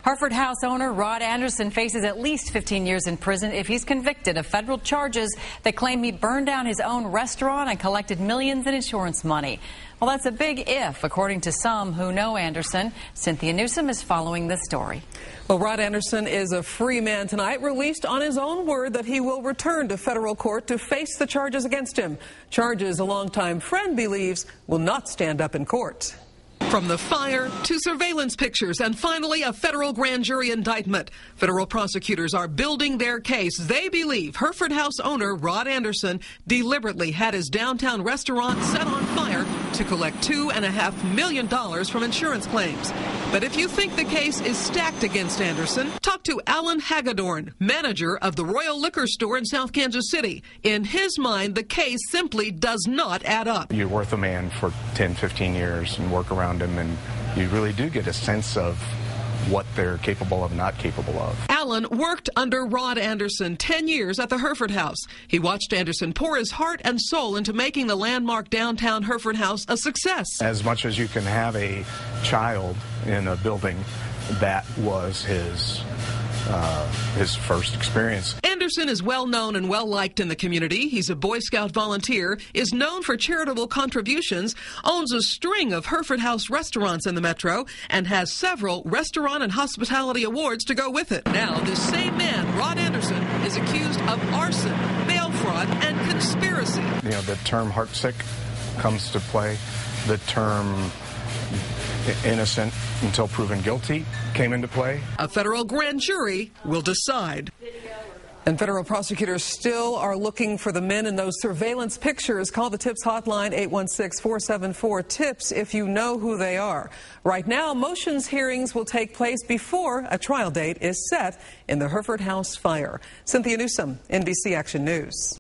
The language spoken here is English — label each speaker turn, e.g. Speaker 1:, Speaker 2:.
Speaker 1: Hereford House owner Rod Anderson faces at least 15 years in prison if he's convicted of federal charges that claim he burned down his own restaurant and collected millions in insurance money. Well, that's a big if, according to some who know Anderson. Cynthia Newsom is following this story.
Speaker 2: Well, Rod Anderson is a free man tonight, released on his own word that he will return to federal court to face the charges against him. Charges a longtime friend believes will not stand up in court.
Speaker 3: From the fire to surveillance pictures and finally a federal grand jury indictment. Federal prosecutors are building their case. They believe Hereford House owner Rod Anderson deliberately had his downtown restaurant set on fire to collect $2.5 million from insurance claims. But if you think the case is stacked against Anderson, talk to Alan Hagedorn, manager of the Royal Liquor Store in South Kansas City. In his mind, the case simply does not add up.
Speaker 4: You're worth a man for 10, 15 years and work around him, and you really do get a sense of what they're capable of, not capable of.
Speaker 3: Alan worked under Rod Anderson 10 years at the Hereford House. He watched Anderson pour his heart and soul into making the landmark downtown Hereford House a success.
Speaker 4: As much as you can have a child in a building, that was his first experience.
Speaker 3: Anderson is well known and well liked in the community. He's a Boy Scout volunteer, is known for charitable contributions, owns a string of Hereford House restaurants in the metro, and has several restaurant and hospitality awards to go with it. Now, this same man, Rod Anderson, is accused of arson, mail fraud, and conspiracy.
Speaker 4: You know, the term heartsick comes to play. The term innocent until proven guilty came into play.
Speaker 3: A federal grand jury will decide.
Speaker 2: And federal prosecutors still are looking for the men in those surveillance pictures. Call the TIPS hotline, 816-474-TIPS, if you know who they are. Right now, motions hearings will take place before a trial date is set in the Hereford House fire. Cynthia Newsom, NBC Action News.